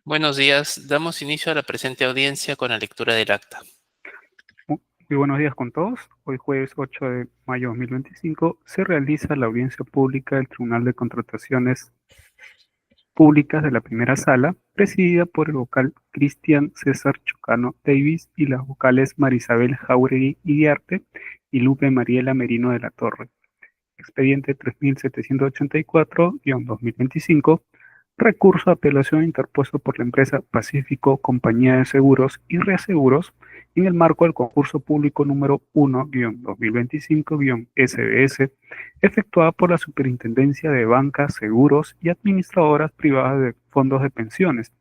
Buenos días. Damos inicio a la presente audiencia con la lectura del acta. Muy buenos días con todos. Hoy jueves 8 de mayo de 2025 se realiza la audiencia pública del Tribunal de Contrataciones Públicas de la Primera Sala, presidida por el vocal Cristian César Chocano Davis y las vocales Marisabel Jáuregui Iriarte y Lupe Mariela Merino de la Torre. Expediente 3784-2025, recurso de apelación interpuesto por la empresa Pacífico Compañía de Seguros y Reaseguros en el marco del concurso público número 1-2025-SBS, efectuada por la Superintendencia de Bancas, Seguros y Administradoras Privadas de Fondos de Pensiones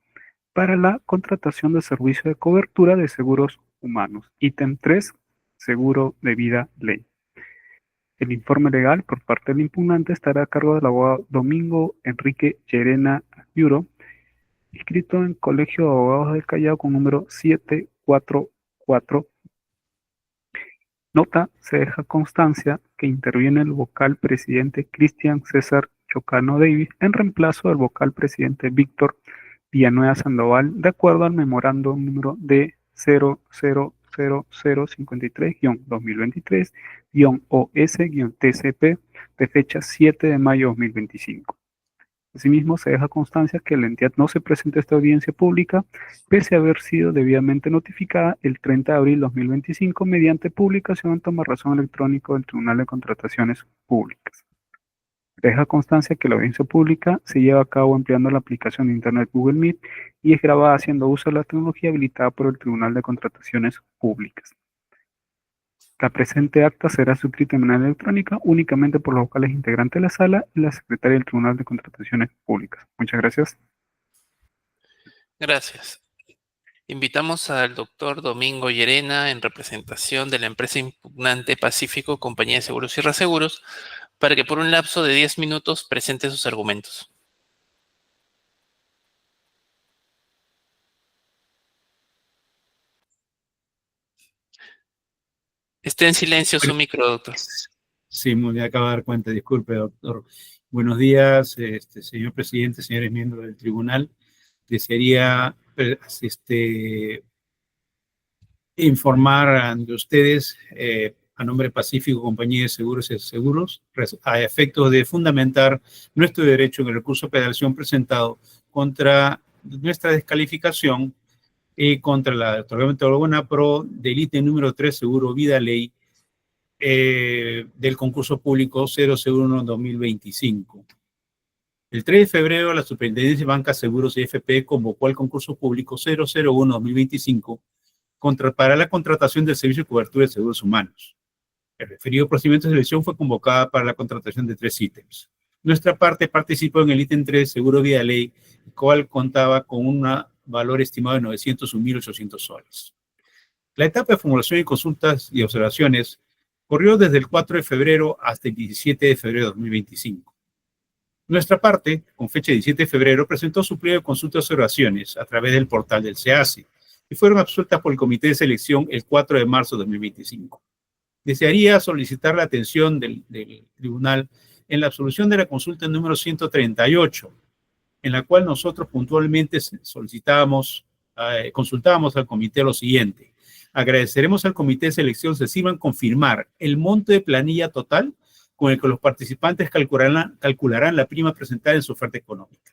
para la contratación de servicio de cobertura de seguros humanos. Ítem 3, seguro de vida ley. El informe legal por parte del impugnante estará a cargo del abogado Domingo Enrique Llerena Yuro, inscrito en Colegio de Abogados del Callao con número 744. Nota: se deja constancia que interviene el vocal presidente Cristian César Chocano Davis en reemplazo del vocal presidente Víctor Villanueva Sandoval, de acuerdo al memorando número D 000053-2023-OS-TCP de fecha 7 de mayo de 2025. Asimismo, se deja constancia que la entidad no se presenta a esta audiencia pública, pese a haber sido debidamente notificada el 30 de abril de 2025 mediante publicación en tomarrazón electrónico del Tribunal de Contrataciones Públicas. Deja constancia que la audiencia pública se lleva a cabo empleando la aplicación de Internet Google Meet y es grabada haciendo uso de la tecnología habilitada por el Tribunal de Contrataciones Públicas. La presente acta será suscrita de manera electrónica únicamente por los vocales integrantes de la sala y la secretaria del Tribunal de Contrataciones Públicas. Muchas gracias. Gracias. Invitamos al doctor Domingo Llerena, en representación de la empresa impugnante Pacífico Compañía de Seguros y Reaseguros, para que por un lapso de 10 minutos presente sus argumentos. Esté en silencio su micro, doctor. Sí, me acabo de dar cuenta, disculpe, doctor. Buenos días, señor presidente, señores miembros del tribunal. Desearía informar ante ustedes, a nombre de Pacífico Compañía de Seguros y Seguros, a efectos de fundamentar nuestro derecho en el recurso de apelación presentado contra nuestra descalificación y contra el otorgamiento de la buena pro del ítem número 3, seguro vida ley, del concurso público 001-2025. El 3 de febrero, la Superintendencia de Bancas, Seguros y FP convocó al concurso público 001-2025 para la contratación del servicio de cobertura de seguros humanos. El referido procedimiento de selección fue convocada para la contratación de 3 ítems. Nuestra parte participó en el ítem 3, seguro vida ley, el cual contaba con un valor estimado de 901.800 soles. La etapa de formulación y consultas y observaciones corrió desde el 4 de febrero hasta el 17 de febrero de 2025. Nuestra parte, con fecha 17 de febrero, presentó su pliego de consultas y observaciones a través del portal del SEACE y fueron absueltas por el Comité de Selección el 4 de marzo de 2025. Desearía solicitar la atención del tribunal en la absolución de la consulta número 138, en la cual nosotros puntualmente consultábamos al comité lo siguiente. Agradeceremos al comité de selección se sirvan confirmar el monto de planilla total con el que los participantes calcularán la prima presentada en su oferta económica.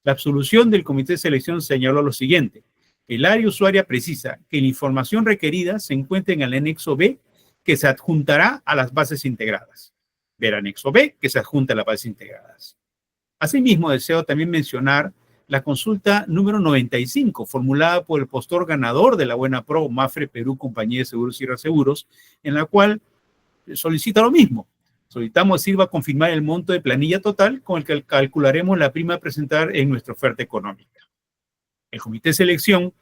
La absolución del comité de selección señaló lo siguiente. El área usuaria precisa que la información requerida se encuentra en el anexo B, que se adjuntará a las bases integradas. Ver anexo B, que se adjunta a las bases integradas. Asimismo, deseo también mencionar la consulta número 95, formulada por el postor ganador de la Buena Pro, Mafre Perú, Compañía de Seguros y Reaseguros, en la cual solicita lo mismo. Solicitamos sirva a confirmar el monto de planilla total con el que calcularemos la prima a presentar en nuestra oferta económica. El comité de selección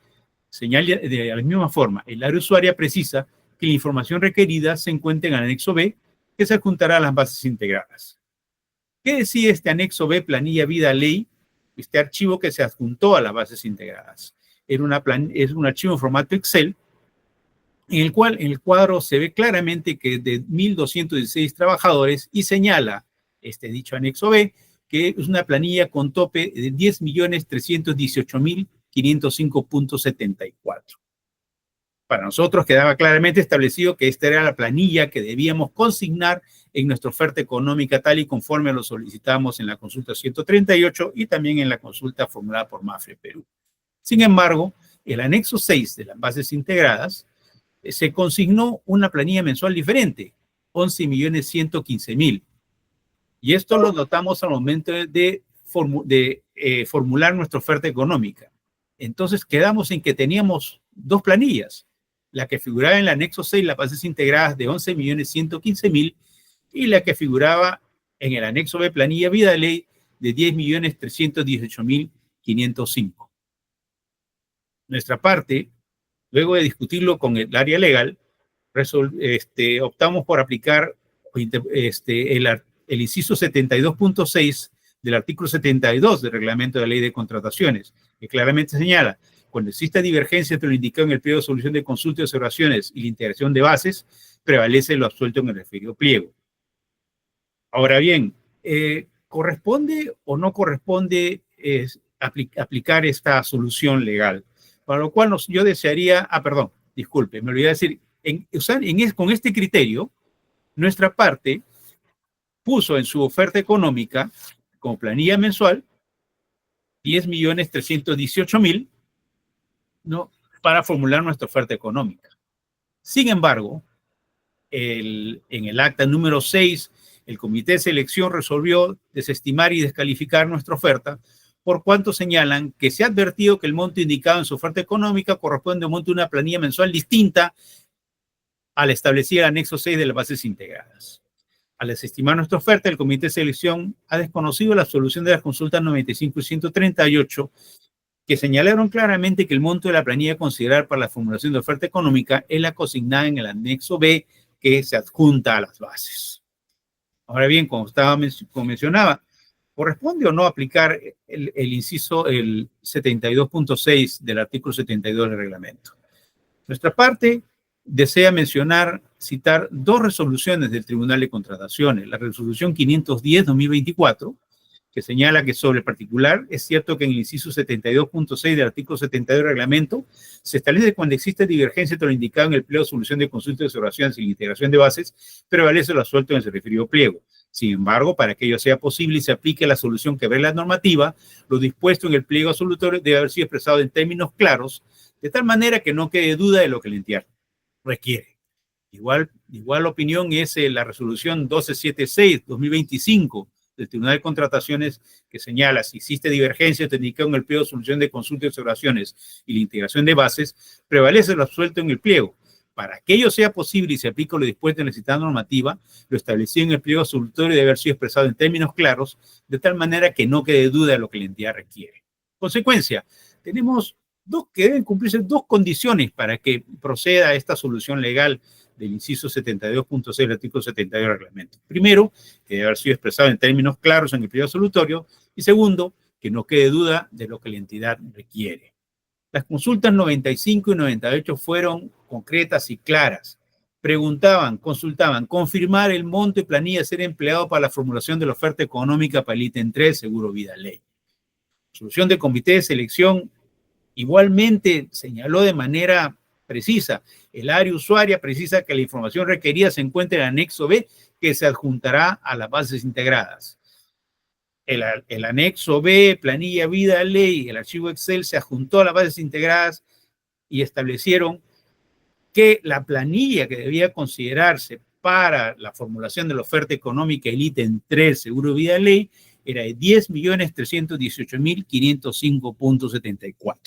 señala de la misma forma, el área usuaria precisa que la información requerida se encuentra en el anexo B, que se adjuntará a las bases integradas. ¿Qué decía este anexo B, planilla vida ley? Este archivo que se adjuntó a las bases integradas. Es un archivo en formato Excel, en el cual en el cuadro se ve claramente que es de 1.216 trabajadores y señala dicho anexo B, que es una planilla con tope de 10.318.000 505.74. Para nosotros quedaba claramente establecido que esta era la planilla que debíamos consignar en nuestra oferta económica tal y conforme lo solicitamos en la consulta 138 y también en la consulta formulada por MAFRE Perú. Sin embargo, el anexo 6 de las bases integradas se consignó una planilla mensual diferente, 11.115.000. Y esto lo notamos al momento de formular nuestra oferta económica. Entonces quedamos en que teníamos dos planillas, la que figuraba en el anexo 6, las bases integradas de 11.115.000 y la que figuraba en el anexo B, planilla vida ley, de 10.318.505. Nuestra parte, luego de discutirlo con el área legal, optamos por aplicar el inciso 72.6 del artículo 72 del Reglamento de la Ley de Contrataciones, que claramente señala: cuando exista divergencia entre lo indicado en el pliego de solución de consulta y observaciones y la integración de bases, prevalece lo absuelto en el referido pliego. Ahora bien, ¿corresponde o no corresponde aplicar esta solución legal? Para lo cual yo desearía, disculpe, me olvidé decir, con este criterio, nuestra parte puso en su oferta económica, como planilla mensual, 10.318.000, ¿no?, para formular nuestra oferta económica. Sin embargo, en el acta número 6, el comité de selección resolvió desestimar y descalificar nuestra oferta, por cuanto señalan que se ha advertido que el monto indicado en su oferta económica corresponde a un monto de una planilla mensual distinta al establecido en el anexo 6 de las bases integradas. Al desestimar nuestra oferta, el comité de selección ha desconocido la solución de las consultas 95 y 138, que señalaron claramente que el monto de la planilla a considerar para la formulación de oferta económica es la consignada en el anexo B, que se adjunta a las bases. Ahora bien, como mencionaba, ¿corresponde o no aplicar el inciso, el 72.6 del artículo 72 del reglamento? Nuestra parte desea citar dos resoluciones del Tribunal de Contrataciones. La resolución 510-2024, que señala que sobre el particular es cierto que en el inciso 72.6 del artículo 72 del reglamento se establece que cuando existe divergencia entre lo indicado en el pliego de solución de consulta de observaciones y la integración de bases, prevalece lo absuelto en el referido pliego. Sin embargo, para que ello sea posible y se aplique la solución que ve la normativa, lo dispuesto en el pliego absolutorio debe haber sido expresado en términos claros, de tal manera que no quede duda de lo que el ente requiere. Igual opinión es la resolución 1276-2025 del Tribunal de Contrataciones, que señala: si existe divergencia entre indicado en el pliego de solución de consulta y observaciones y la integración de bases, prevalece lo absuelto en el pliego. Para que ello sea posible y se aplique lo dispuesto en la citada normativa, lo establecido en el pliego absolutorio debe haber sido expresado en términos claros, de tal manera que no quede duda de lo que la entidad requiere. Consecuencia, tenemos que deben cumplirse dos condiciones para que proceda esta solución legal del inciso 72.6 del artículo 72 del reglamento. Primero, que debe haber sido expresado en términos claros en el pliego absolutorio, y segundo, que no quede duda de lo que la entidad requiere. Las consultas 95 y 98 fueron concretas y claras. Consultaban, confirmar el monto y planilla a ser empleado para la formulación de la oferta económica para el ítem 3, seguro vida ley. Solución del comité de selección igualmente señaló de manera precisa: el área usuaria precisa que la información requerida se encuentre en el anexo B, que se adjuntará a las bases integradas. El anexo B, planilla vida ley, el archivo Excel se adjuntó a las bases integradas y establecieron que la planilla que debía considerarse para la formulación de la oferta económica del ítem 3, seguro vida ley, era de 10.318.505.74.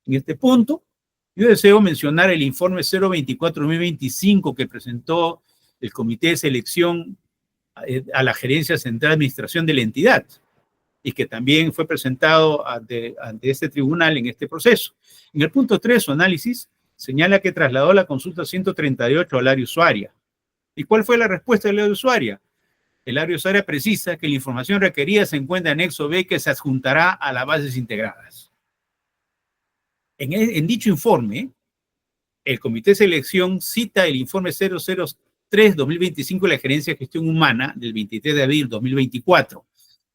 En este punto, yo deseo mencionar el informe 024-2025 que presentó el Comité de Selección a la Gerencia Central de Administración de la entidad y que también fue presentado ante este tribunal en este proceso. En el punto 3, su análisis señala que trasladó la consulta 138 al área usuaria. ¿Y cuál fue la respuesta del área usuaria? El área usuaria precisa que la información requerida se encuentra en anexo B, que se adjuntará a las bases integradas. En dicho informe, el Comité de Selección cita el informe 003-2025 de la Gerencia de Gestión Humana del 23 de abril de 2024,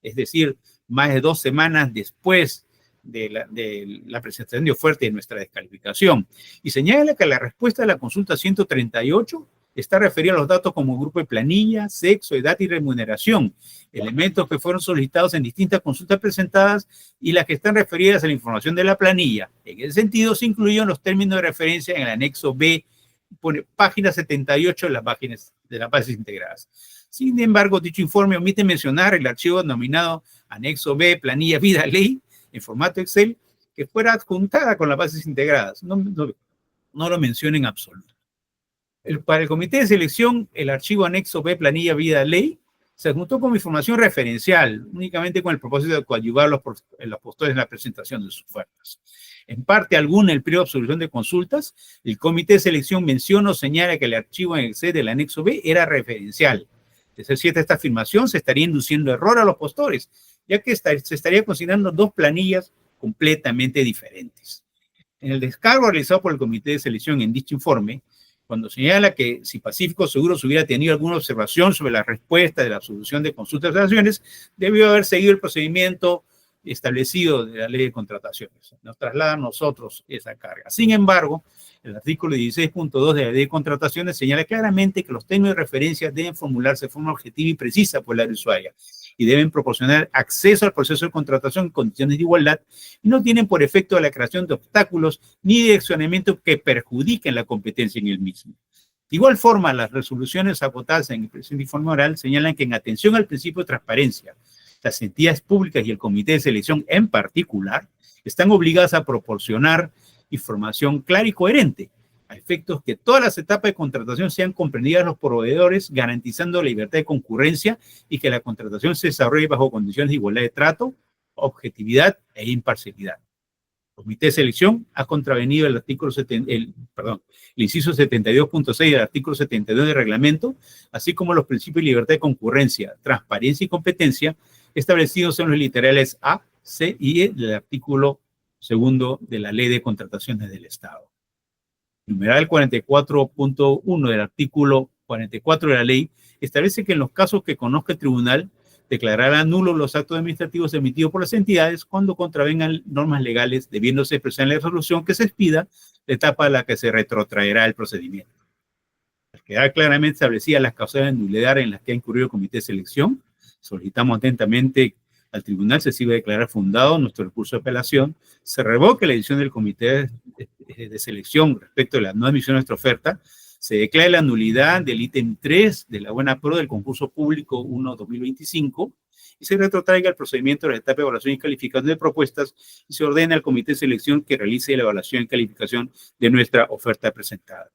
es decir, más de 2 semanas después la presentación de oferta y de nuestra descalificación. Y señala que la respuesta de la consulta 138 está referida a los datos como grupo de planilla, sexo, edad y remuneración, elementos que fueron solicitados en distintas consultas presentadas y las que están referidas a la información de la planilla. En ese sentido, se incluyen los términos de referencia en el anexo B, pone página 78 de las páginas de las bases integradas. Sin embargo, dicho informe omite mencionar el archivo denominado anexo B, planilla vida ley, en formato Excel, que fuera adjuntada con las bases integradas. No lo menciona en absoluto. Para el comité de selección, el archivo anexo B, planilla vida ley, se adjuntó como información referencial, únicamente con el propósito de coadyuvar a los postores en la presentación de sus ofertas. En parte alguna, el periodo de absolución de consultas, el comité de selección menciona o señala que el archivo en Excel del anexo B era referencial. De ser cierta esta afirmación, se estaría induciendo error a los postores, ya que se estaría considerando dos planillas completamente diferentes. En el descargo realizado por el comité de selección en dicho informe, cuando señala que si Pacífico Seguros hubiera tenido alguna observación sobre la respuesta de la absolución de consultas de acciones, debió haber seguido el procedimiento establecido de la ley de contrataciones. Nos traslada a nosotros esa carga. Sin embargo, el artículo 16.2 de la ley de contrataciones señala claramente que los términos de referencia deben formularse de forma objetiva y precisa por la área usuaria y deben proporcionar acceso al proceso de contratación en condiciones de igualdad y no tienen por efecto la creación de obstáculos ni direccionamiento que perjudiquen la competencia en el mismo. De igual forma, las resoluciones acotadas en el presente informe oral señalan que en atención al principio de transparencia, las entidades públicas y el comité de selección en particular están obligadas a proporcionar información clara y coherente a efectos que todas las etapas de contratación sean comprendidas los proveedores, garantizando la libertad de concurrencia y que la contratación se desarrolle bajo condiciones de igualdad de trato, objetividad e imparcialidad. El comité de selección ha contravenido el inciso 72.6 del artículo 72 del reglamento, así como los principios de libertad de concurrencia, transparencia y competencia establecidos en los literales A, C y E del artículo 2 de la Ley de Contrataciones del Estado. Numeral 44.1 del artículo 44 de la ley establece que en los casos que conozca el tribunal declarará nulos los actos administrativos emitidos por las entidades cuando contravengan normas legales, debiéndose expresar en la resolución que se expida la etapa a la que se retrotraerá el procedimiento. Al quedar claramente establecidas las causas de nulidad en las que ha incurrido el comité de selección, solicitamos atentamente al tribunal se sirve declarar fundado nuestro recurso de apelación, se revoque la decisión del comité de selección respecto de la no admisión de nuestra oferta, se declara la nulidad del ítem 3 de la buena pro del concurso público 1-2025 y se retrotraiga el procedimiento de la etapa de evaluación y calificación de propuestas y se ordena al comité de selección que realice la evaluación y calificación de nuestra oferta presentada.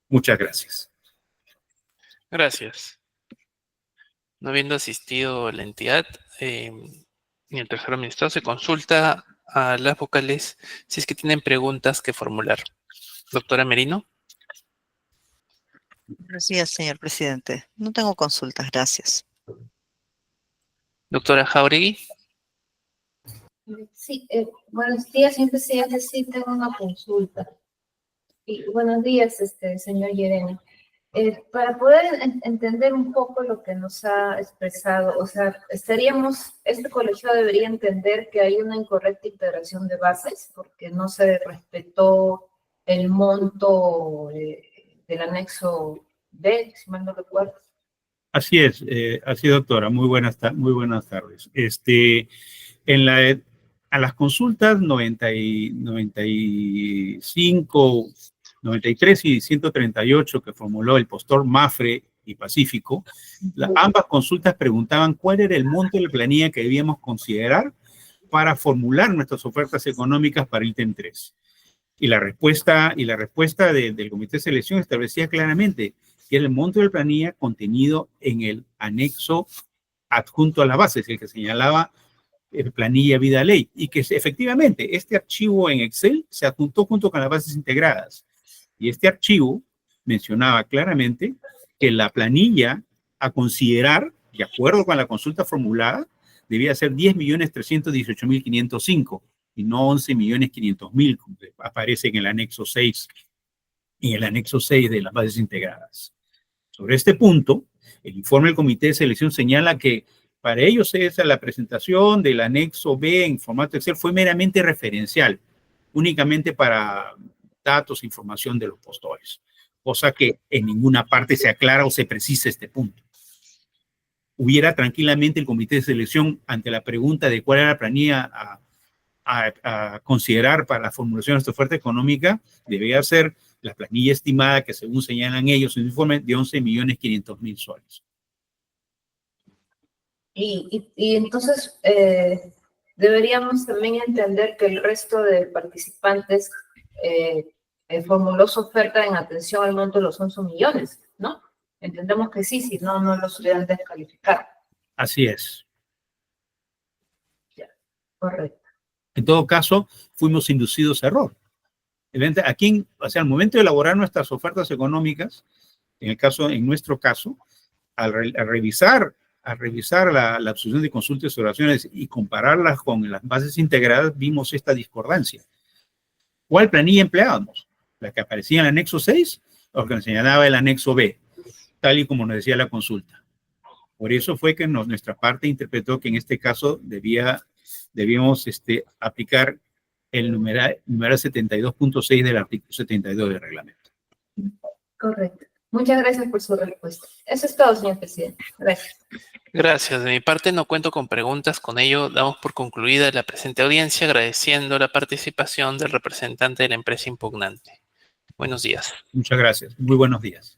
Muchas gracias. Gracias. No habiendo asistido la entidad ni el tercer administrado, se consulta a las vocales si es que tienen preguntas que formular. Doctora Merino. Buenos días, señor presidente. No tengo consultas, gracias. Doctora Jáuregui. Sí, buenos días, señor presidente. Sí, tengo una consulta. Y buenos días, señor Llerena. Para poder entender un poco lo que nos ha expresado, o sea, este colegiado debería entender que hay una incorrecta integración de bases porque no se respetó el monto del anexo B, si mal no recuerdo. Así es, doctora. Muy buenas tardes. A las consultas 95, 93 y 138 que formuló el postor Mafre y Pacífico, ambas consultas preguntaban cuál era el monto de la planilla que debíamos considerar para formular nuestras ofertas económicas para el ítem 3. Y la respuesta del comité de selección establecía claramente que era el monto de la planilla contenido en el anexo adjunto a la base, es el que señalaba planilla vida ley, y que efectivamente este archivo en Excel se adjuntó junto con las bases integradas. Y este archivo mencionaba claramente que la planilla a considerar, de acuerdo con la consulta formulada, debía ser 10.318.505 y no 11.500.000, como aparece en el anexo 6 de las bases integradas. Sobre este punto, el informe del comité de selección señala que Para ellos esa, la presentación del anexo B en formato Excel fue meramente referencial, únicamente para datos e información de los postores, cosa que en ninguna parte se aclara o se precisa este punto. Hubiera tranquilamente el comité de selección, ante la pregunta de cuál era la planilla a considerar para la formulación de esta oferta económica, debería ser la planilla estimada que, según señalan ellos en su informe, de 11.500.000 soles. Y entonces deberíamos también entender que el resto de participantes formuló su oferta en atención al monto de los 11 millones, ¿no? Entendemos que sí, si no, no los hubieran descalificado. Así es. Ya, correcto. En todo caso, fuimos inducidos a error. Aquí, o sea, al momento de elaborar nuestras ofertas económicas, en nuestro caso, al revisar la absolución de consultas y oraciones y compararlas con las bases integradas, vimos esta discordancia. ¿Cuál planilla empleábamos? ¿La que aparecía en el anexo 6 o la que nos señalaba el anexo B? Tal y como nos decía la consulta. Por eso fue que nuestra parte interpretó que en este caso debíamos aplicar el numeral 72.6 del artículo 72 del reglamento. Correcto. Muchas gracias por su respuesta. Eso es todo, señor presidente. Gracias. Gracias. De mi parte no cuento con preguntas. Con ello damos por concluida la presente audiencia, agradeciendo la participación del representante de la empresa impugnante. Buenos días. Muchas gracias. Muy buenos días.